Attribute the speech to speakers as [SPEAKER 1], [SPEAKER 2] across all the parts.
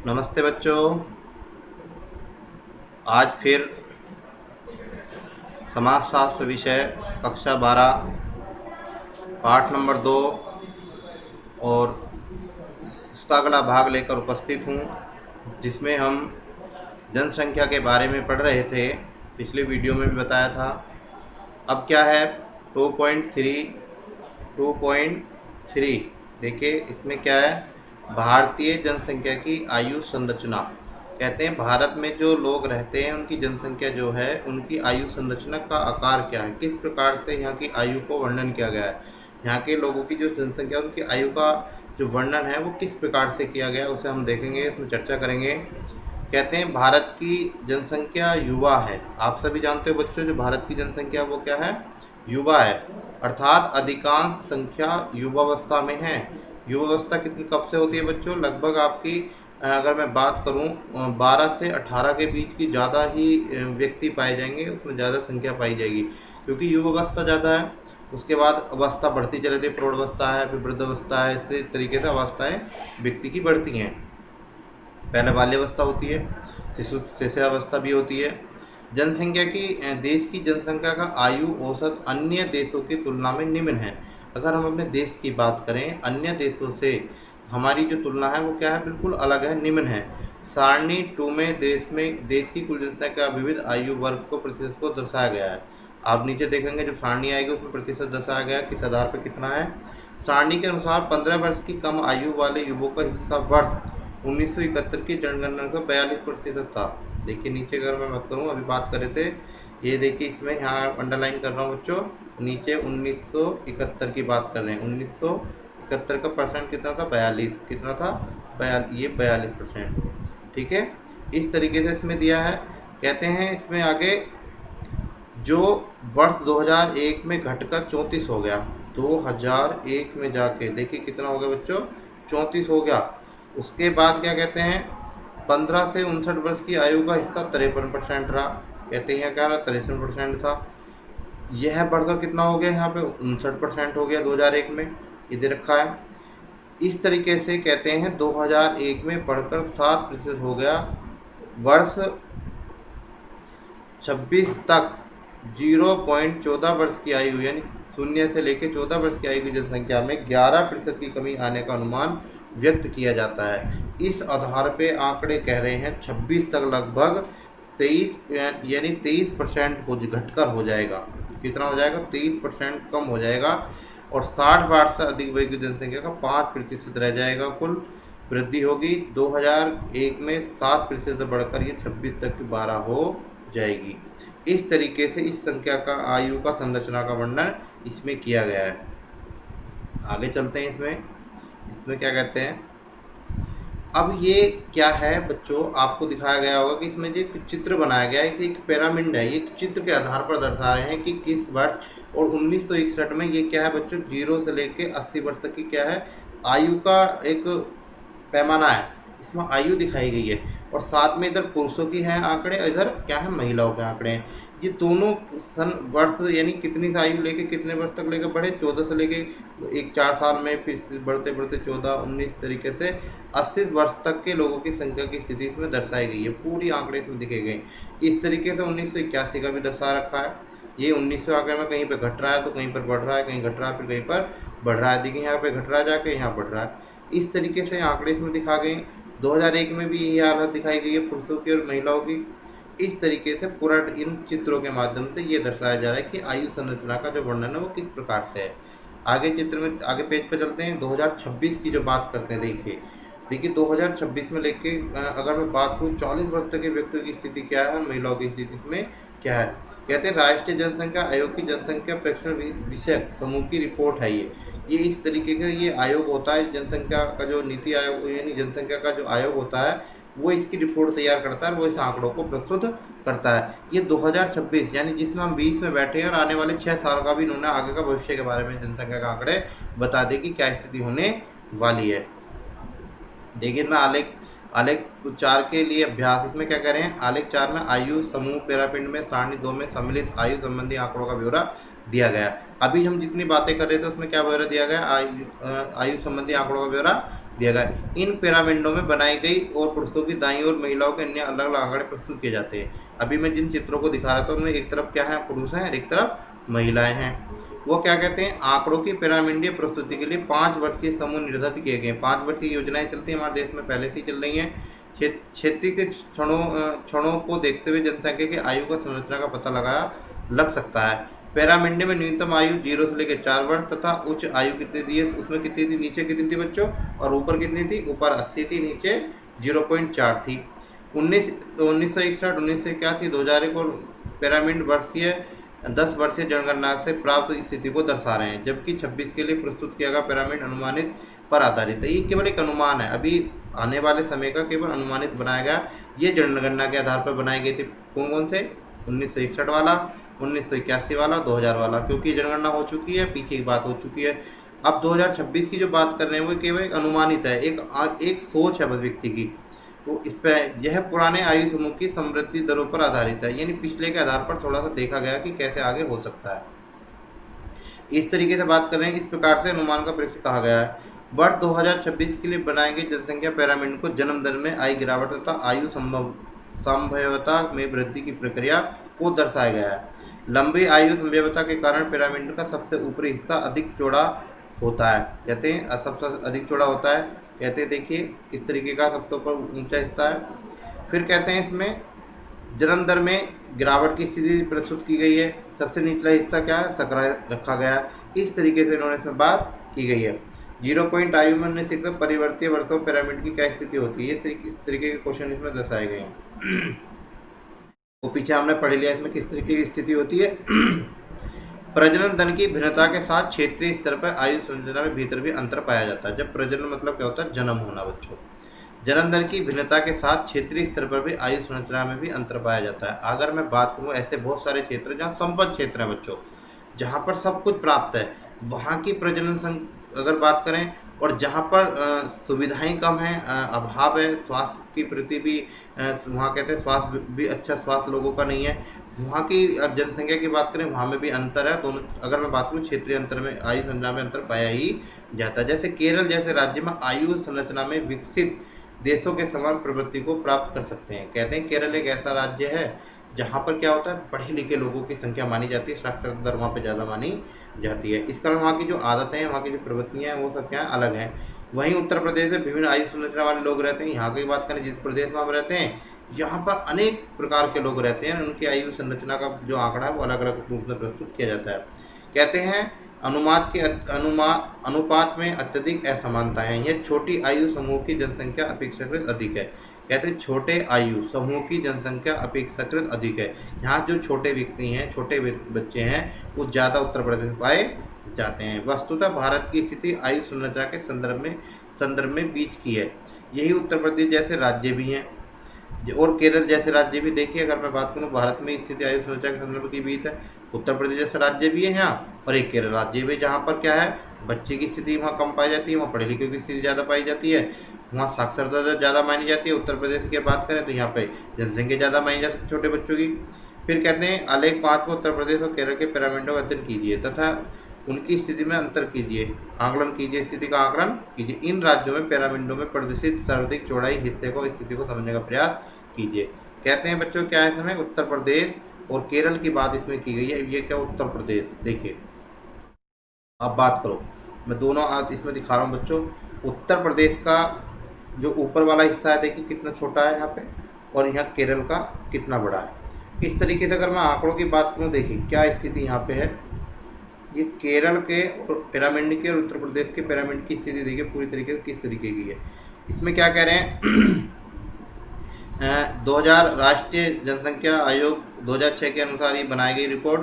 [SPEAKER 1] नमस्ते बच्चों। आज फिर समाजशास्त्र विषय कक्षा 12 पाठ नंबर 2 और उसका अगला भाग लेकर उपस्थित हूँ, जिसमें हम जनसंख्या के बारे में पढ़ रहे थे। पिछले वीडियो में भी बताया था। अब क्या है 2.3 देखिए इसमें क्या है, भारतीय जनसंख्या की आयु संरचना। कहते हैं भारत में जो लोग रहते हैं उनकी जनसंख्या जो है, उनकी आयु संरचना का आकार क्या है, किस प्रकार से यहाँ की आयु को वर्णन किया गया है। यहाँ के लोगों की जो जनसंख्या उनकी आयु का जो वर्णन है वो किस प्रकार से किया गया है, उसे हम देखेंगे, इसमें चर्चा करेंगे। कहते हैं भारत की जनसंख्या युवा है। आप सभी जानते हो बच्चों, जो भारत की जनसंख्या वो क्या है, युवा है। अर्थात अधिकांश संख्या युवावस्था में है। युवावस्था कितनी कब से होती है बच्चों, लगभग आपकी अगर मैं बात करूं 12 से 18 के बीच की ज़्यादा ही व्यक्ति पाए जाएंगे, उसमें ज़्यादा संख्या पाई जाएगी, क्योंकि युवावस्था ज़्यादा है। उसके बाद अवस्था बढ़ती चली जाती है, प्रौढ़वस्था है, फिर वृद्धावस्था है। इसी तरीके से अवस्थाएं व्यक्ति की बढ़ती हैं। पहले बाल्यावस्था होती है, शिशुअवस्था भी होती है। जनसंख्या की देश की जनसंख्या का आयु औसत अन्य देशों की तुलना में निम्न है। अगर हम अपने देश की बात करें, अन्य देशों से हमारी जो तुलना है वो क्या है, बिल्कुल अलग है, निम्न है। सारणी 2 में देश की कुल जनसंख्या का विविध आयु वर्ग को प्रतिशत को दर्शाया गया है। आप नीचे देखेंगे जो सारणी आएगी उसमें प्रतिशत दर्शाया गया किस आधार पर कितना है। सारणी के अनुसार 15 वर्ष की कम आयु वाले युवकों का हिस्सा वर्ष 1971 की जनगणना का 42% था। देखिए नीचे अगर मैं बात करूँ, अभी बात करे थे, ये देखिए इसमें यहाँ अंडरलाइन कर रहा हूँ बच्चों, नीचे 1971 की बात कर रहे हैं। 1971 का परसेंट कितना था, 42। कितना था, 42%। ठीक है, इस तरीके से इसमें दिया है। कहते हैं इसमें आगे जो वर्ष 2001 में घटकर 34 हो गया, 2001 में जाके देखिए कितना हो गया बच्चों, 34 हो गया। उसके बाद क्या कहते हैं, 15 से 59 वर्ष की आयु का हिस्सा 53% रहा। कहते हैं क्या रहा, 63% था। यह बढ़कर कितना हो गया, यहाँ पे 59% हो गया 2001 में, इधर रखा है। इस तरीके से कहते हैं 2001 में बढ़कर 7% हो गया। वर्ष 26 तक 0.14 वर्ष की आयु, यानी 0 से लेकर 14 वर्ष की आयु की जनसंख्या में 11% की कमी आने का अनुमान व्यक्त किया जाता है। इस आधार पे आंकड़े कह रहे हैं 26 तक लगभग 23 यानी 23% घटकर हो जाएगा। कितना हो जाएगा, 23% कम हो जाएगा। और 60 वर्ष से अधिक वय की जनसंख्या का 5% रह जाएगा। कुल वृद्धि होगी 2001 में 7% से बढ़कर ये 26 तक की 12 हो जाएगी। इस तरीके से इस संख्या का आयु का संरचना का वर्णन इसमें किया गया है। आगे चलते हैं। इसमें क्या कहते हैं, अब ये क्या है बच्चों, आपको दिखाया गया होगा कि इसमें जो एक चित्र बनाया गया है, एक पिरामिड है। ये चित्र के आधार पर दर्शा रहे हैं कि किस वर्ष और 1961 में ये क्या है बच्चों, 0 से लेकर 80 वर्ष तक की क्या है, आयु का एक पैमाना है। इसमें आयु दिखाई गई है और साथ में इधर पुरुषों की है आंकड़े, इधर क्या है, महिलाओं के आंकड़े हैं। ये दोनों वर्ष यानी कितनी से आयु लेके कितने वर्ष तक लेकर बढ़े, 14 से लेके 4 साल में, फिर बढ़ते बढ़ते 14, 19 तरीके से 80 वर्ष तक के लोगों की संख्या की स्थिति इसमें दर्शाई गई है। पूरी आंकड़े इसमें दिखे गए। इस तरीके से 1981 का भी दर्शा रखा है। ये 1900 आंकड़े में कहीं पर घट रहा है तो कहीं पर बढ़ रहा है, कहीं घट रहा है फिर कहीं पर बढ़ रहा है। देखिए यहाँ पे घट रहा है जाके यहाँ बढ़ रहा है। इस तरीके से आंकड़े इसमें दिखा गए। 2001 में भी यही हालत दिखाई गई है पुरुषों की और महिलाओं की। इस तरीके से पूरा इन चित्रों के माध्यम से ये दर्शाया जा रहा है कि आयु संरचना का जो वर्णन है वो किस प्रकार से है। आगे चित्र में, आगे पेज पर चलते हैं। 2026 की जो बात करते हैं, देखिए 2026 में लेके अगर मैं बात करूँ 40 वर्ष तक के व्यक्तियों की स्थिति क्या है, महिलाओं की स्थिति में क्या है। कहते हैं राष्ट्रीय जनसंख्या आयोग की जनसंख्या प्रेक्षण विषयक समूह की रिपोर्ट है ये इस तरीके का ये आयोग होता है। जनसंख्या का जो नीति आयोग यानी जनसंख्या का जो आयोग होता है वो इसकी रिपोर्ट तैयार करता है, वो इस आंकड़ों को प्रस्तुत करता है। ये 2026 यानी जिसमें हम 20 में बैठे हैं और आने वाले 6 साल का भी इन्होंने आगे का भविष्य के बारे में जनसंख्या का आंकड़े बता दें कि क्या स्थिति होने वाली है। देखिए मैं आलेख 4 के लिए अभ्यास, इसमें क्या कह रहे हैं, आलेख 4 में आयु समूह पिरामिड में सारणी 2 में सम्मिलित आयु संबंधी आंकड़ों का ब्यौरा दिया गया। अभी हम जितनी बातें कर रहे थे उसमें क्या ब्यौरा दिया गया, आयु संबंधी आंकड़ों का ब्यौरा दिया गया है। इन पिरामिडों में बनाई गई और पुरुषों की दाईं और महिलाओं के अन्य अलग अलग आंकड़े प्रस्तुत किए जाते हैं। अभी मैं जिन चित्रों को दिखा रहा था उनमें एक तरफ क्या है, पुरुष हैं, एक तरफ महिलाएं हैं। वो क्या कहते हैं, आंकड़ों की पिरामिडीय प्रस्तुति के लिए 5 वर्षीय समूह निर्धारित किए गए। 5 वर्षीय योजनाएं चलती हैं हमारे देश में, पहले से ही चल रही हैं। क्षेत्रीय के क्षणों को देखते हुए जनसंख्या की आयु का संरचना का पता लगाया लग सकता है। पिरामिड में न्यूनतम आयु 0 से लेकर 4 वर्ष तथा उच्च आयु कितनी दी है, उसमें कितनी थी, नीचे कितनी थी बच्चों, और ऊपर कितनी थी, ऊपर 80 थी, नीचे 0.4 थी। 1961, 1981, 2001 और पिरामिड वर्षीय 10 वर्षीय जनगणना से प्राप्त स्थिति को दर्शा रहे हैं, जबकि 26 के लिए प्रस्तुत किया गया पिरामिड अनुमानित पर आधारित है। ये केवल एक अनुमान है, अभी आने वाले समय का केवल अनुमानित बनाया गया। ये जनगणना के आधार पर बनाई गई थी। कौन कौन से, 1961 वाला, 1981 वाला, 2000 वाला, क्योंकि जनगणना हो चुकी है, पीछे की बात हो चुकी है। अब 2026 की जो बात कर रहे हैं वो केवल एक अनुमानित है, एक सोच है बस व्यक्ति की। तो इस पर यह पुराने आयु समूह की समृद्धि दरों पर आधारित है, यानी पिछले के आधार पर थोड़ा सा देखा गया कि कैसे आगे हो सकता है। इस तरीके से बात कर रहे हैं, इस प्रकार से अनुमान का परीक्षण कहा गया है। वर्ष 2026 के लिए बनाए गए जनसंख्या पिरामिड को जन्म दर में आई गिरावट तथा आयु संभवता में वृद्धि की प्रक्रिया को दर्शाया गया है। लंबी आयु संभवता के कारण पिरामिड का सबसे ऊपरी हिस्सा अधिक चौड़ा होता है, कहते हैं सबसे अधिक चौड़ा होता है, कहते हैं देखिए किस तरीके का सबसे ऊपर ऊंचा हिस्सा है। फिर कहते हैं इसमें जन्म दर में गिरावट की स्थिति प्रस्तुत की गई है, सबसे निचला हिस्सा क्या है, सकरा रखा गया है। इस तरीके से इन्होंने इसमें बात की गई है। 0 पॉइंट आयु में से परिवर्तीय वर्षों पिरामिड की क्या स्थिति होती है, इस तरीके के क्वेश्चन इसमें दर्शाए गए हैं। वो पीछे हमने पढ़ लिया, इसमें किस तरीके की स्थिति होती है। प्रजनन दर की भिन्नता के साथ क्षेत्रीय स्तर पर आयु संरचना में भीतर भी अंतर पाया जाता है। जब प्रजनन मतलब क्या होता है, जन्म होना बच्चों। जन्म दर की भिन्नता के साथ क्षेत्रीय स्तर पर भी आयु संरचना में भी अंतर पाया जाता है। अगर मैं बात करूँ, ऐसे बहुत सारे क्षेत्र जहाँ संपन्न क्षेत्र है बच्चों, जहाँ पर सब कुछ प्राप्त है, वहाँ की प्रजनन अगर बात करें, और जहाँ पर सुविधाएं कम हैं, अभाव है, स्वास्थ्य की प्रति भी वहाँ कहते हैं स्वास्थ्य भी अच्छा स्वास्थ्य लोगों का नहीं है, वहाँ की जनसंख्या की बात करें, वहाँ में भी अंतर है। दोनों अगर मैं बात करूँ क्षेत्रीय अंतर में, आयु संरचना में अंतर पाया ही जाता है। जैसे केरल जैसे राज्य में आयु संरचना में विकसित देशों के समान प्रवृत्ति को प्राप्त कर सकते हैं। कहते हैं केरल एक ऐसा राज्य है जहाँ पर क्या होता है, पढ़े लिखे लोगों की संख्या मानी जाती है, साक्षरता दर वहाँ पर ज़्यादा मानी जाती है। इस कारण वहाँ की जो आदतें हैं, वहाँ की जो प्रवृत्तियाँ हैं, वो सब क्या अलग हैं। वहीं उत्तर प्रदेश में विभिन्न आयु संरचना वाले लोग रहते हैं। यहाँ की बात करें, जिस प्रदेश में हम रहते हैं, यहाँ पर अनेक प्रकार के लोग रहते हैं। उनकी आयु संरचना का जो आंकड़ा है वो अलग अलग रूप में प्रस्तुत किया जाता है। कहते हैं अनुपात में अत्यधिक असमानताएं हैं। यह छोटी आयु समूह की जनसंख्या अपेक्षाकृत अधिक है। कहते हैं छोटे आयु समूह की जनसंख्या अपेक्षाकृत अधिक है। यहाँ जो छोटे व्यक्ति हैं, छोटे बच्चे हैं, वो ज़्यादा उत्तर प्रदेश में पाए जाते हैं। वस्तुतः भारत की स्थिति आयु संरचना के संदर्भ में बीच की है। यही उत्तर प्रदेश जैसे राज्य भी हैं और केरल जैसे राज्य भी। देखिए अगर मैं बात करूँ, भारत में स्थिति आयु संरचना के संदर्भ की बीच है। उत्तर प्रदेश जैसे राज्य भी है यहाँ, और एक केरल राज्य भी, जहाँ पर क्या है, बच्चे की स्थिति वहाँ कम पाई जाती है, वहाँ पढ़े लिखे की स्थिति ज़्यादा पाई जाती है, वहाँ साक्षरता दर ज़्यादा मानी जाती है। उत्तर प्रदेश की बात करें तो यहाँ पे जनसंख्या ज़्यादा मानी जा सकती है छोटे बच्चों की। फिर कहते हैं आलेख 5 को उत्तर प्रदेश और केरल के पिरामिडों का अध्ययन कीजिए तथा उनकी स्थिति में अंतर कीजिए, आंकलन कीजिए, स्थिति का आंकलन कीजिए। इन राज्यों में पिरामिडों में प्रदर्शित सर्वाधिक चौड़ाई हिस्से को, स्थिति को समझने का प्रयास कीजिए। कहते हैं बच्चों क्या है इसमें, उत्तर प्रदेश और केरल की बात इसमें की गई है। ये क्या, उत्तर प्रदेश। देखिए अब बात करो, मैं दोनों इसमें दिखा रहा हूँ बच्चों। उत्तर प्रदेश का जो ऊपर वाला हिस्सा है देखिए कितना छोटा है यहाँ पे, और यहाँ केरल का कितना बड़ा है। इस तरीके से अगर मैं आंकड़ों की बात करूँ, देखिए क्या स्थिति यहाँ पे है। ये केरल के पिरामिड के और उत्तर प्रदेश के पिरामिड की स्थिति देखिए पूरी तरीके से किस तरीके की है। इसमें क्या कह रहे हैं 2000 राष्ट्रीय जनसंख्या आयोग 2006 के अनुसार ये बनाई गई रिपोर्ट,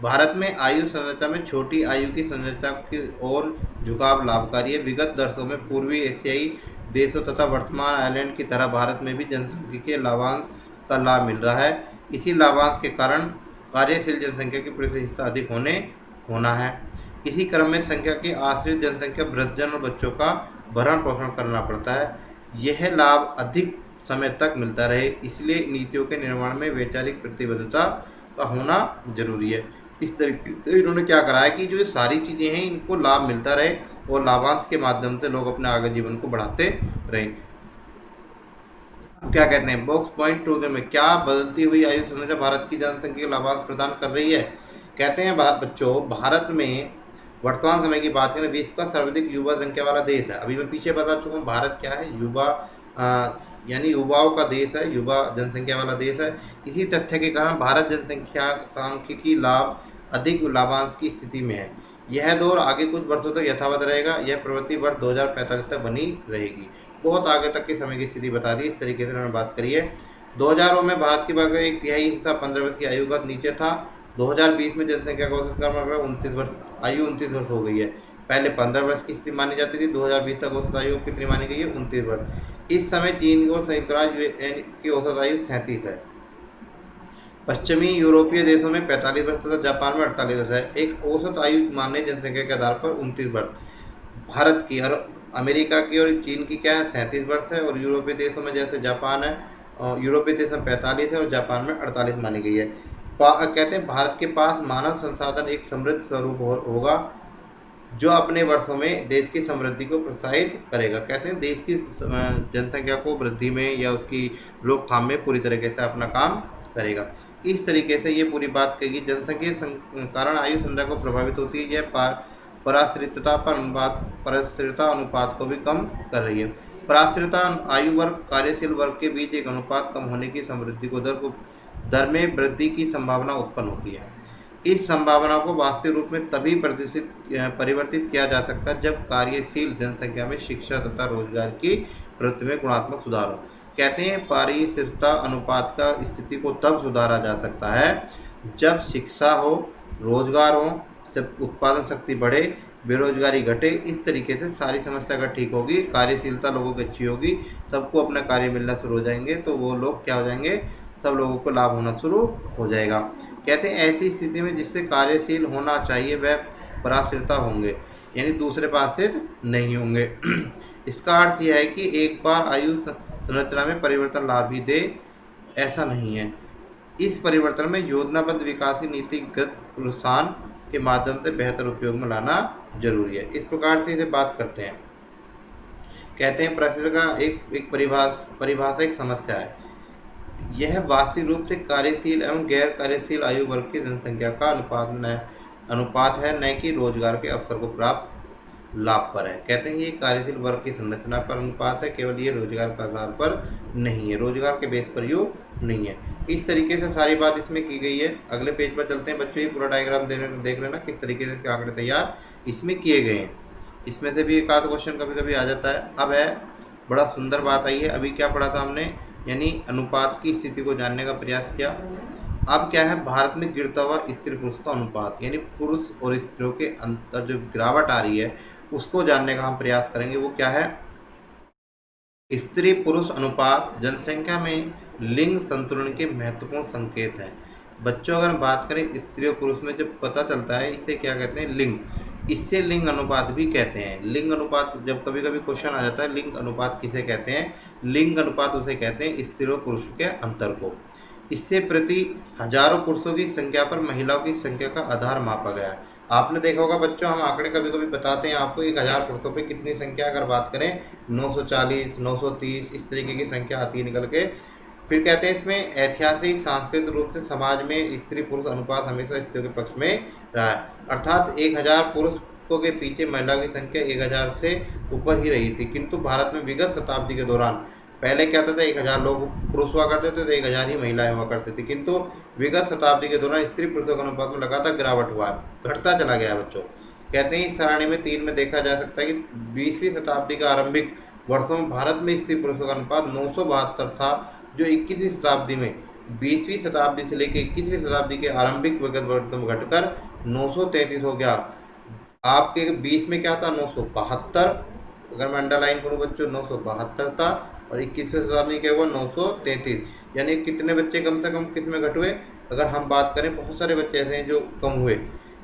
[SPEAKER 1] भारत में आयु संरचना में छोटी आयु की संरचना की ओर झुकाव लाभकारी है। विगत दशकों में पूर्वी एशियाई देशों तथा वर्तमान आयरलैंड की तरह भारत में भी जनसंख्या के लाभांश का लाभ मिल रहा है। इसी लाभांश के कारण कार्यशील जनसंख्या की प्रतिशत हिस्सा अधिक होना है। इसी क्रम में संख्या की आश्रित जनसंख्या वृद्धजन और बच्चों का भरण पोषण करना पड़ता है। यह लाभ अधिक समय तक मिलता रहे, इसलिए नीतियों के निर्माण में वैचारिक प्रतिबद्धता का होना जरूरी है। इस तरीके से इन्होंने क्या करा है कि जो ये सारी चीज़ें हैं इनको लाभ मिलता रहे और लाभांश के माध्यम से लोग अपने आगे जीवन को बढ़ाते रहें। क्या कहते हैं बॉक्स पॉइंट टू में, क्या बदलती हुई आयु संरचना भारत की जनसंख्या को लाभांश प्रदान कर रही है? कहते हैं बच्चों, भारत में वर्तमान समय की बात करें, विश्व का सर्वाधिक युवा संख्या वाला देश है। अभी मैं पीछे बता चुका हूँ, भारत क्या है, युवा यानी युवाओं का देश है, युवा जनसंख्या वाला देश है। इसी तथ्य के कारण भारत जनसंख्या सांख्यिकी लाभ अधिक लाभांश की स्थिति में है। यह दौर आगे कुछ वर्षों तक यथावत रहेगा। यह प्रवृत्ति वर्ष 2045 तक बनी रहेगी। बहुत आगे तक के समय की स्थिति बता दी। इस तरीके से मैंने बात करी है। 2000 में भारत की बात करें, एक तिहाई हिस्सा 15 वर्ष की आयु का नीचे था। 2020 में जनसंख्या का औसत क्रम 29 वर्ष, आयु 29 वर्ष हो गई है। पहले 15 वर्ष की स्थिति मानी जाती थी। 2020 तक औसत आयु कितनी मानी गई है? 29 वर्ष। इस समय चीन और संयुक्त राज्य की औसत आयु 37 है। पश्चिमी यूरोपीय देशों में 45 वर्ष तथा जापान में 48 वर्ष है। एक औसत आयु माने जनसंख्या के आधार पर 29 वर्ष। भारत की और अमेरिका की और चीन की क्या है? 37 वर्ष है। और यूरोपीय देशों में जैसे जापान है, यूरोपीय देश में 45 है और जापान में 48 मानी गई है। कहते हैं भारत के पास मानव संसाधन एक समृद्ध स्वरूप होगा जो अपने वर्षों में देश की समृद्धि को प्रोत्साहित करेगा। कहते हैं देश की जनसंख्या को वृद्धि में या उसकी रोकथाम में पूरी तरीके से अपना काम करेगा। इस तरीके से ये पूरी बात कही। जनसंख्या कारण आयु संख्या को प्रभावित होती है। यह पराश्रितता अनुपात को भी कम कर रही है। पराश्रितता आयु वर्ग कार्यशील वर्ग के बीच एक अनुपात कम होने की समृद्धि को दर में वृद्धि की संभावना उत्पन्न होती है। इस संभावना को वास्तविक रूप में तभी परिवर्तित किया जा सकता है जब कार्यशील जनसंख्या में शिक्षा तथा रोजगार की प्रवृत्ति में गुणात्मक सुधार हो। कहते हैं पारिश्रता अनुपात का स्थिति को तब सुधारा जा सकता है जब शिक्षा हो, रोजगार हो, सब उत्पादन शक्ति बढ़े, बेरोजगारी घटे। इस तरीके से सारी समस्या अगर ठीक होगी, कार्यशीलता लोगों की अच्छी होगी, सबको अपना कार्य मिलना शुरू हो जाएंगे, तो वो लोग क्या हो जाएंगे, सब लोगों को लाभ होना शुरू हो जाएगा। कहते हैं ऐसी स्थिति में जिससे कार्यशील होना चाहिए वह पराश्रिता होंगे, यानी दूसरे पर आश्रित नहीं होंगे। इसका अर्थ यह है कि एक बार आयु संरचना में परिवर्तन लाभ ही दे, ऐसा नहीं है। इस परिवर्तन में योजनाबद्ध विकास नीतिगत प्रोत्साहन के माध्यम से बेहतर उपयोग में लाना जरूरी है। इस प्रकार से इसे बात करते हैं। कहते हैं पराश्रिता का एक परिभाषा एक समस्या है। यह वास्तविक रूप से कार्यशील एवं गैर कार्यशील आयु वर्ग की जनसंख्या का अनुपात है, न कि रोजगार के अवसर को प्राप्त लाभ पर है। कहते हैं ये कार्यशील वर्ग की संरचना पर अनुपात है, केवल ये रोजगार के आधार पर नहीं है, रोजगार के बेस पर यो नहीं है। इस तरीके से सारी बात इसमें की गई है। अगले पेज पर चलते हैं बच्चों, ये पूरा डायग्राम देख लेना किस तरीके से आंकड़े तैयार इसमें किए गए हैं। इसमें से भी एक आध क्वेश्चन कभी कभी आ जाता है। अब है बड़ा सुंदर बात आई है। अभी क्या पढ़ा था हमने, यानी अनुपात की स्थिति को जानने का प्रयास किया। अब क्या है, भारत में गिरता हुआ स्त्री पुरुष का अनुपात, यानी पुरुष और स्त्रियों के अंतर जो गिरावट आ रही है उसको जानने का हम प्रयास करेंगे। वो क्या है, स्त्री पुरुष अनुपात जनसंख्या में लिंग संतुलन के महत्वपूर्ण संकेत है। बच्चों अगर हम बात करें स्त्री और पुरुष में जब पता चलता है, इसे क्या कहते हैं, लिंग। इससे लिंग अनुपात भी कहते हैं। लिंग अनुपात जब कभी कभी क्वेश्चन आ जाता है, लिंग अनुपात किसे कहते हैं, लिंग अनुपात उसे कहते हैं स्त्री और पुरुष के अंतर को। इससे प्रति हजारों पुरुषों की संख्या पर महिलाओं की संख्या का आधार मापा गया है। आपने देखा होगा बच्चों, हम आंकड़े कभी कभी बताते हैं आपको, 1000 पुरुषों पे कितनी संख्या अगर बात करें 940, 930 इस तरीके की संख्या आती है निकल के। फिर कहते हैं इसमें ऐतिहासिक सांस्कृतिक रूप से समाज में स्त्री पुरुष अनुपात हमेशा स्त्रियों के पक्ष में रहा है, अर्थात 1000 पुरुषों के पीछे महिलाओं की संख्या 1000 से ऊपर ही रही थी। किंतु भारत में विगत शताब्दी के दौरान पहले क्या होता था, 1000 लोग पुरुष हुआ करते थे तो 1000 ही महिलाएं हुआ करती थी, किंतु विगत शताब्दी के दौरान स्त्री पुरुषों के अनुपात में लगातार गिरावट हुआ, घटता चला गया बच्चों। कहते हैं इस सारणी में 3 में देखा जा सकता है कि 20वीं शताब्दी का आरंभिक वर्षों में भारत में स्त्री पुरुषों का अनुपात 972 था, जो 21वीं शताब्दी में 20वीं शताब्दी से लेकर 21वीं शताब्दी के आरंभिक विगत वर्षों में घटकर 933 हो गया। आपके 20 में क्या था, 972, अगर मैं अंडरलाइन करूँ बच्चों 972 था, और 21वीं शताब्दी में क्या हुआ 933, यानी कितने बच्चे कम से कम कितने घट हुए। अगर हम बात करें बहुत सारे बच्चे ऐसे हैं जो कम हुए।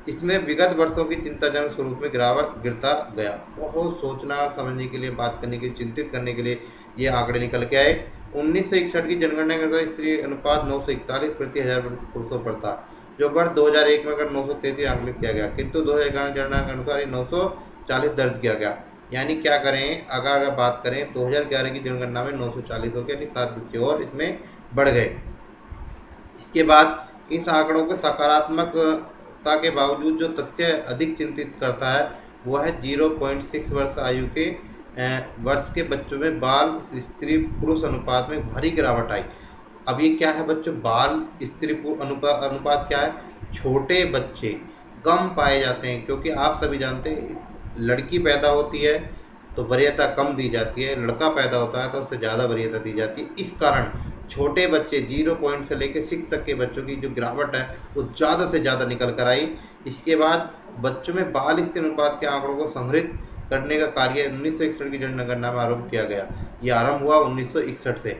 [SPEAKER 1] इसमें विगत वर्षों की चिंताजनक स्वरूप में गिरता गया। बहुत सोचना समझने के लिए, बात करने के लिए, चिंतित करने के लिए ये आंकड़े निकल के आए। 1961 की जनगणना के अनुसार स्त्री अनुपात 941 प्रति 1000 पुरुषों पर था। जो वर्ष 2001 में अगर 933 आंकलित किया गया, किंतु 2011 जनगणना के अनुसार ये 940 दर्ज किया गया। यानी क्या करें, अगर बात करें 2011 की जनगणना में 940 हो गया, यानी 7 बच्चे और इसमें बढ़ गए। इसके बाद इस आंकड़ों को सकारात्मकता के बावजूद जो तथ्य अधिक चिंतित करता है वह है 0.6 वर्ष आयु के वर्ष के बच्चों में बाल स्त्री पुरुष अनुपात में भारी गिरावट आई। अब ये क्या है बच्चों, बाल स्त्री अनुपात क्या है, छोटे बच्चे कम पाए जाते हैं, क्योंकि आप सभी जानते हैं लड़की पैदा होती है तो वरीयता कम दी जाती है, लड़का पैदा होता है तो उससे ज़्यादा वरीयता दी जाती है। इस कारण छोटे बच्चे 0 पॉइंट से लेकर 6 तक के बच्चों की जो गिरावट है वो ज़्यादा से ज़्यादा निकल कर आई। इसके बाद बच्चों में बाल स्त्री अनुपात के आंकड़ों को संग्रहित करने का कार्य 1961 की जनगणना में आरंभ किया गया। ये आरंभ हुआ 1961 से।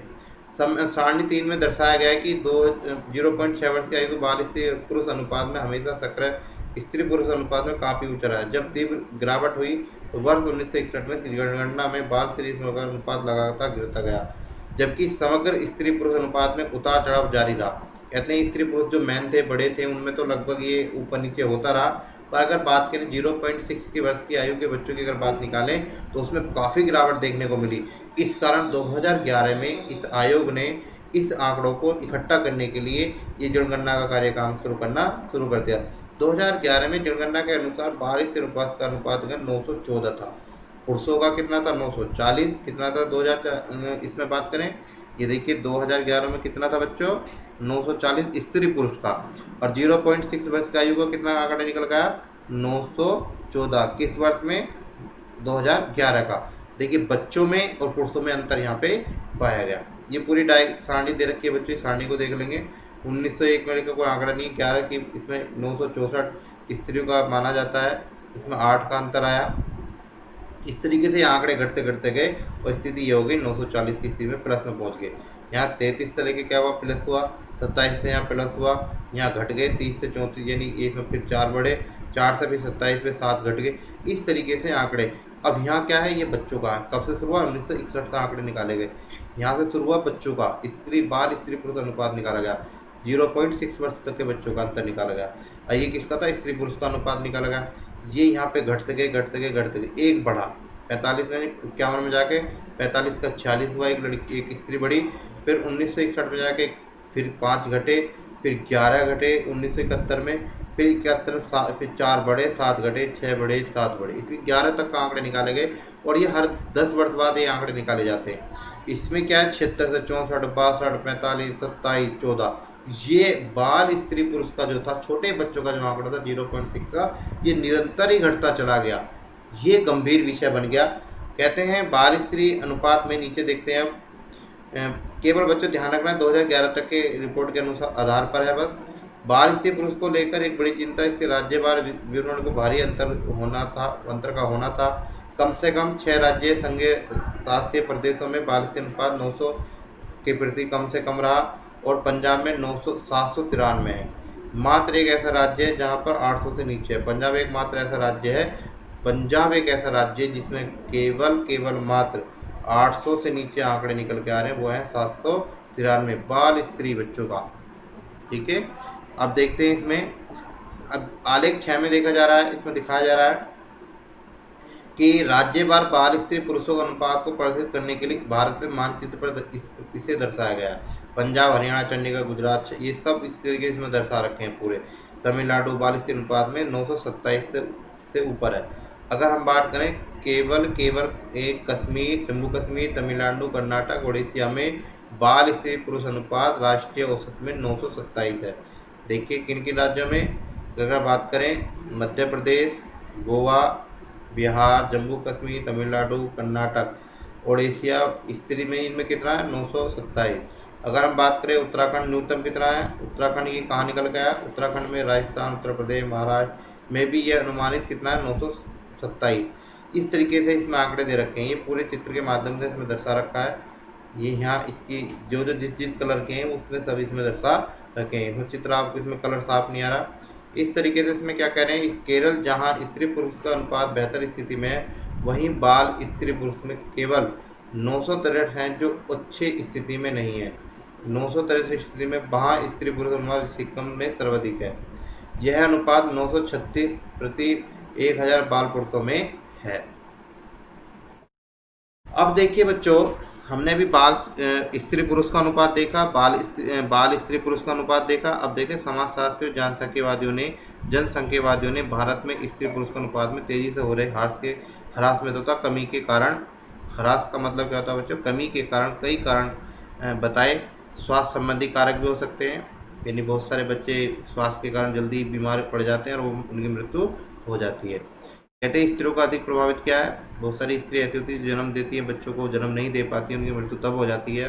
[SPEAKER 1] सारणी 3 में दर्शाया गया है कि 0.6 वर्ष की आयु के बाल स्त्री पुरुष अनुपात में हमेशा सक्रिय स्त्री पुरुष अनुपात में काफ़ी ऊंचा रहा। जब तीव्र गिरावट हुई तो वर्ष 1961 में जनगणना में बाल स्त्री अनुपात लगातार गिरता गया, जबकि समग्र स्त्री पुरुष अनुपात में उतार चढ़ाव जारी रहा। कहते हैं स्त्री पुरुष जो मैन थे, बड़े थे, उनमें तो लगभग ये ऊपर नीचे होता रहा, पर अगर बात करें 0.6 की वर्ष की आयु के बच्चों की अगर बात निकालें तो उसमें काफ़ी गिरावट देखने को मिली। इस कारण 2011 में इस आयोग ने इस आंकड़ों को इकट्ठा करने के लिए ये जनगणना का कार्य काम शुरू कर दिया। 2011 में जनगणना के अनुसार बाल स्त्री अनुपात का अनुपात 914 था, पुरुषों का कितना था 940, कितना था 2000 इसमें बात करें, ये देखिए 2011 में कितना था बच्चों 940 स्त्री पुरुष का, और 0.6 वर्ष की आयु का कितना आंकड़ा निकल गया 914, किस वर्ष में 2011 का। देखिए बच्चों में और पुरुषों में अंतर यहाँ पे पाया गया। ये पूरी सारणी दे रखी है बच्चों, सारणी को देख लेंगे। 1901 में का कोई आंकड़ा नहीं, 11 की इसमें 964 स्त्रियों का माना जाता है, इसमें 8 का अंतर आया। इस तरीके से आंकड़े घटते घटते गए और स्थिति ये हो गई 940 की स्थिति में प्लस में पहुंच गए। यहाँ 33 से लेके क्या हुआ प्लस हुआ, 27 से यहाँ प्लस हुआ, यहाँ घट गए 30 से 34, यानी इसमें फिर 4 बढ़े, 4 से फिर 27 में 7 घट गए। इस तरीके से आंकड़े। अब यहाँ क्या है, ये बच्चों का कब से शुरू हुआ 1961 से आंकड़े निकाले गए। यहाँ से शुरू हुआ बच्चों का बाल स्त्री पुरुष अनुपात निकाला गया, 0.6 वर्ष तक के बच्चों का अंतर निकाला गया। और ये किसका था, स्त्री पुरुष का अनुपात निकाला गया। ये यहाँ पे घटते गए एक बढ़ा 45 में 51 में जाके 45 का 46 हुआ, एक स्त्री बढ़ी, फिर 1961 में जाके फिर 5 घटे, फिर 11 घटे 1971 में, फिर 71 फिर 4 बढ़े, 7 घटे, 6 बढ़े, 7 बढ़े, इसी 11 तक का आंकड़े निकाले गए। और ये हर 10 वर्ष बाद ये आंकड़े निकाले जाते हैं। इसमें क्या है 76 से 64, 62, 45, 27, 14, ये बाल स्त्री पुरुष का जो था, छोटे बच्चों का जो आंकड़ा था 0.6 का, ये निरंतर ही घटता चला गया। ये गंभीर विषय बन गया। कहते हैं बाल स्त्री अनुपात में नीचे देखते हैं अब केवल बच्चों ध्यान रखना 2011 तक के रिपोर्ट के अनुसार आधार पर है बस। बाल स्त्री पुरुष को लेकर एक बड़ी चिंता इसके राज्यवार विवरण को भारी अंतर का होना था। कम से कम 6 राज्य संघीय शासित प्रदेशों में बाल स्त्री अनुपात 900 के प्रति कम से कम रहा, और पंजाब में 793 है। मात्र एक ऐसा राज्य है जहाँ पर 800 से नीचे है। पंजाब एकमात्र ऐसा राज्य है, पंजाब एक ऐसा राज्य जिसमें केवल मात्र 800 से नीचे आंकड़े निकल के आ रहे हैं, वो है 793 बाल स्त्री बच्चों का। ठीक है, अब देखते हैं इसमें, अब आलेख 6 में देखा जा रहा है, इसमें दिखाया जा रहा है कि राज्यवार बाल स्त्री पुरुषों के अनुपात को प्रदर्शित करने के लिए भारत में मानचित्र पर इसे दर्शाया गया है। पंजाब, हरियाणा, चंडीगढ़, गुजरात, ये सब इस तरीके से दर्शा रखे हैं पूरे। तमिलनाडु बाल स्त्री अनुपात में 927 से ऊपर है। अगर हम बात करें केवल एक कश्मीर, जम्मू कश्मीर, तमिलनाडु, कर्नाटक, उड़ीसा में बाल स्त्री पुरुष अनुपात राष्ट्रीय औसत में 927 है। देखिए किन किन राज्यों में, अगर बात करें मध्य प्रदेश, गोवा, बिहार, जम्मू कश्मीर, तमिलनाडु, कर्नाटक, उड़ीसा, स्त्री में इनमें कितना है 927। अगर हम बात करें उत्तराखंड न्यूनतम कितना है, उत्तराखंड ये कहाँ निकल गया, उत्तराखंड में, राजस्थान, उत्तर प्रदेश, महाराष्ट्र में भी ये अनुमानित कितना है 927। इस तरीके से इसमें आंकड़े दे रखे हैं, ये पूरे चित्र के माध्यम से इसमें दर्शा रखा है। ये यहाँ इसकी जो जिस कलर के हैं उसमें सब इसमें दर्शा रखे हैं। इसमें चित्र आपको इसमें कलर साफ नहीं आ रहा। इस तरीके से इसमें क्या कह रहे हैं, केरल जहाँ स्त्री पुरुष का अनुपात बेहतर स्थिति में है, वहीं बाल स्त्री पुरुष में केवल 963 हैं जो अच्छी स्थिति में नहीं है। 963 स्थिति में वहाँ स्त्री पुरुष अनुपात सिक्किम में सर्वाधिक है। यह अनुपात 936 प्रति 1000 बाल पुरुषों में है। अब देखिए बच्चों, हमने भी बाल स्त्री पुरुष का अनुपात देखा, बाल स्त्री पुरुष का अनुपात देखा। अब देखें समाजशास्त्री जनसंख्यावादियों ने भारत में स्त्री पुरुष का अनुपात में तेजी से हो रहे ह्रास में तथा कमी के कारण, ह्रास का मतलब क्या होता है बच्चों, कमी के कारण कई कारण बताए। स्वास्थ्य संबंधी कारक भी हो सकते हैं, यानी बहुत सारे बच्चे स्वास्थ्य के कारण जल्दी बीमार पड़ जाते हैं और उनकी मृत्यु हो जाती है। कहते हैं स्त्रियों का अधिक प्रभावित क्या है, बहुत सारी स्त्री ऐसी होती है जन्म देती हैं, बच्चों को जन्म नहीं दे पाती, उनकी मृत्यु तब हो जाती है।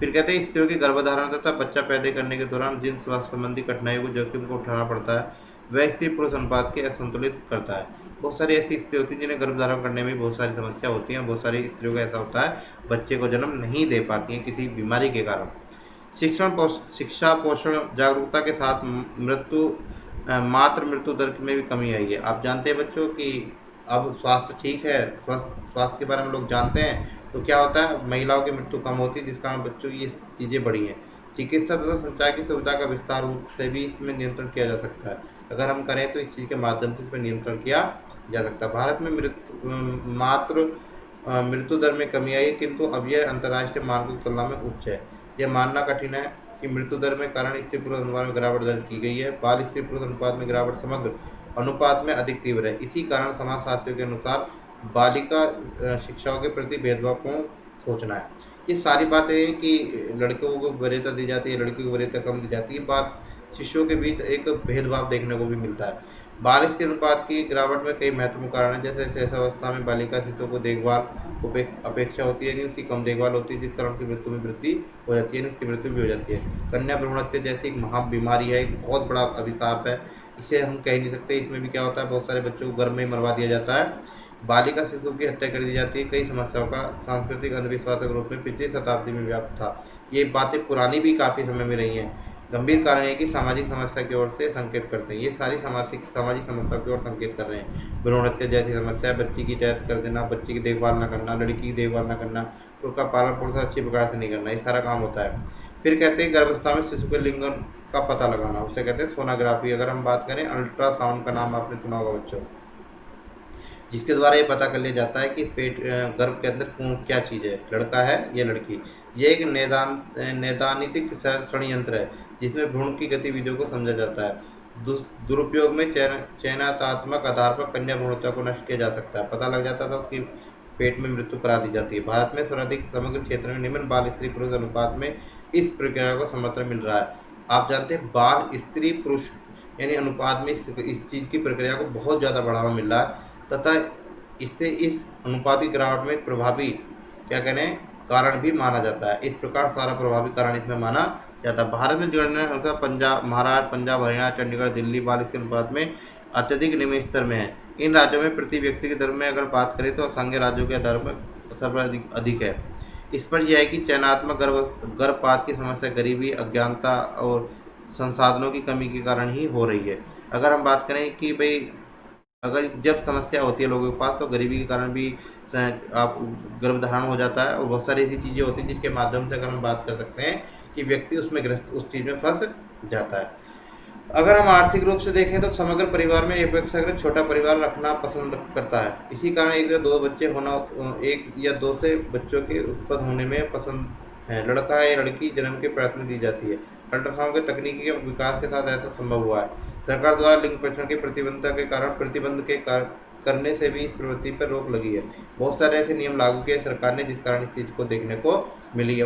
[SPEAKER 1] फिर कहते हैं स्त्रियों की गर्भधारण तथा बच्चा पैदा करने के दौरान जिन स्वास्थ्य संबंधी कठिनाइयों को जोखिम को उठाना पड़ता है, वह स्त्री पुरुष अनुपात के असंतुलित करता है। बहुत सारी ऐसी स्त्री होती हैं जिन्हें गर्भधारण करने में बहुत सारी समस्या होती हैं। बहुत सारी स्त्रियों का ऐसा होता है बच्चे को जन्म नहीं दे पाती हैं किसी बीमारी के कारण। शिक्षा पोषण जागरूकता के साथ मातृ मृत्यु दर में भी कमी आई है। आप जानते हैं बच्चों कि अब स्वास्थ्य ठीक है, स्वास्थ्य के बारे में लोग जानते हैं, तो क्या होता है महिलाओं की मृत्यु कम होती है, जिस कारण बच्चों की ये चीज़ें बढ़ी हैं। चिकित्सा तथा संचार की सुविधा का विस्तार रूप से भी इसमें नियंत्रण किया जा सकता है। अगर हम करें तो इस चीज़ के माध्यम से इस पर नियंत्रण किया जा सकता है। भारत में मातृ मृत्यु दर में कमी आई है, किंतु अब यह अंतर्राष्ट्रीय मानकों की तुलना में उच्च है। यह मानना कठिन है कि मृत्यु दर में कारण स्त्री पुरुष अनुपात में गिरावट दर्ज की गई है। बाल स्त्री पुरुष अनुपात में गिरावट समग्र अनुपात में अधिक तीव्र है। इसी कारण समाजशास्त्रियों के अनुसार बालिका शिक्षाओं के प्रति भेदभावपूर्ण सोचना है। ये सारी बातें हैं कि लड़कों को वरीयता दी जाती है, लड़कियों को वरीयता कम दी जाती है। बात शिष्यों के बीच एक भेदभाव देखने को भी मिलता है। बाल स्त्री अनुपात की गिरावट में कई महत्वपूर्ण कारण हैं, जैसे शैशवावस्था में बालिका शिशुओं को देखभाल अपेक्षा होती है, उसकी कम देखभाल होती है, जिस कारण उसकी मृत्यु में वृद्धि हो जाती है, उसकी मृत्यु भी हो जाती है। कन्या भ्रूण हत्या जैसी एक महा बीमारी है, एक बहुत बड़ा अभिशाप है, इसे हम कह नहीं सकते। इसमें भी क्या होता है बहुत सारे बच्चों को गर्भ में मरवा दिया जाता है, बालिका शिशु की हत्या कर दी जाती है। कई समस्याओं का सांस्कृतिक अंधविश्वास के रूप में पिछली शताब्दी में व्याप्त था। ये बातें पुरानी भी काफ़ी समय में रही हैं। गंभीर कारण है कि सामाजिक समस्या की ओर से संकेत करते हैं। ये सारी सामाजिक समस्याओं की ओर संकेत कर रहे हैं। भ्रूण हत्या जैसी समस्या, बच्ची की डेथ कर देना, बच्ची की देखभाल न करना, लड़की की देखभाल न करना, उसका पालन पोषण अच्छी प्रकार से नहीं करना, ये सारा काम होता है। फिर कहते हैं गर्भावस्था में शिशु के लिंग का पता लगाना, उसे कहते हैं सोनोग्राफी। अगर हम बात करें अल्ट्रासाउंड का नाम आपने सुना होगा बच्चों, जिसके द्वारा ये पता कर लिया जाता है कि गर्भ के अंदर क्या चीज़ है, लड़का है या लड़की। ये एक नैदानिक षड्यंत्र है जिसमें भ्रूण की गतिविधियों को समझा जाता है। दुरुपयोग में चयनात्मक आधार पर कन्या भ्रूणता को नष्ट किया जा सकता है। पता लग जाता था उसकी पेट में मृत्यु करा दी जाती है। भारत में सर्वाधिक समग्र क्षेत्र में निम्न बाल स्त्री पुरुष अनुपात में इस प्रक्रिया को समर्थन मिल रहा है। आप जानते हैं बाल स्त्री पुरुष यानी अनुपात में इस चीज़ की प्रक्रिया को बहुत ज़्यादा बढ़ावा मिल रहा है, तथा इससे इस अनुपात की गिरावट में प्रभावी क्या कहें कारण भी माना जाता है। इस प्रकार सारा प्रभावी कारण इसमें माना जाता है। भारत में जनगणना अनुसार पंजाब, महाराष्ट्र, पंजाब, हरियाणा, चंडीगढ़, दिल्ली बाल स्त्री अनुपात में अत्यधिक निम्न स्तर में है। इन राज्यों में प्रति व्यक्ति के दर में अगर बात करें तो संघीय राज्यों के आधार पर सर्वाधिक अधिक है। इस पर यह है कि चयनात्मक गर्भपात की समस्या गरीबी, अज्ञानता और संसाधनों की कमी के कारण ही हो रही है। अगर हम बात करें कि भाई अगर जब समस्या होती है लोगों के पास, तो गरीबी के कारण भी आप गर्भधारण हो जाता है, और बहुत सारी ऐसी चीज़ें होती हैं जिनके माध्यम से अगर हम बात कर सकते हैं कि व्यक्ति उस चीज़ में फंस जाता है। अगर हम आर्थिक रूप से देखें तो समग्र परिवार में अपेक्षाकृत छोटा परिवार रखना पसंद करता है। इसी कारण एक या दो बच्चे होना, एक या दो से बच्चों के उत्पन्न होने में पसंद है। लड़का या लड़की जन्म की प्राथमिकता दी जाती है। अल्ट्रासाउंड के तकनीकी के विकास के साथ ऐसा संभव हुआ है। सरकार द्वारा लिंग परीक्षण की प्रतिबद्धता के कारण प्रतिबंध के करने से भी इस प्रवृत्ति पर रोक लगी है। बहुत सारे ऐसे नियम लागू किए सरकार ने, जिस कारण इस चीज़ को देखने को मिली है।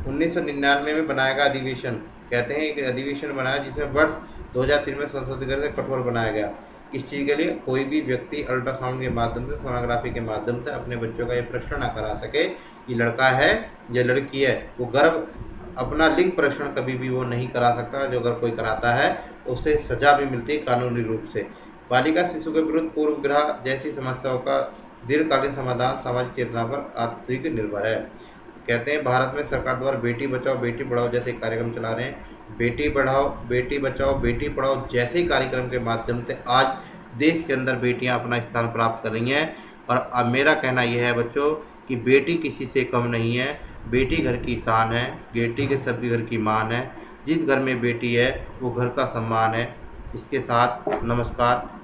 [SPEAKER 1] 1999 में बनाया गया अधिवेशन, कहते हैं एक अधिवेशन बनाया जिसमें वर्ष 2003 में संशोधित करके कठोर बनाया गया। इस चीज़ के लिए कोई भी व्यक्ति अल्ट्रासाउंड के माध्यम से, सोनोग्राफी के माध्यम से अपने बच्चों का ये प्रश्न ना करा सके कि लड़का है या लड़की है। वो गर्भ अपना लिंग परीक्षण कभी भी वो नहीं करा सकता। जो अगर कोई कराता है उसे सजा भी मिलती है कानूनी रूप से। बालिका शिशु के विरुद्ध पूर्व विवाह जैसी समस्याओं का दीर्घकालीन समाधान सामाजिक चेतना पर अत्यधिक निर्भर है। कहते हैं भारत में सरकार द्वारा बेटी बचाओ बेटी पढ़ाओ जैसे कार्यक्रम चला रहे हैं। बेटी बढ़ाओ बेटी बचाओ बेटी पढ़ाओ जैसे कार्यक्रम के माध्यम से आज देश के अंदर बेटियां अपना स्थान प्राप्त कर रही हैं। और अब मेरा कहना यह है बच्चों कि बेटी किसी से कम नहीं है। बेटी घर की शान है, बेटी के सबके घर की मान है, जिस घर में बेटी है वो घर का सम्मान है। इसके साथ नमस्कार।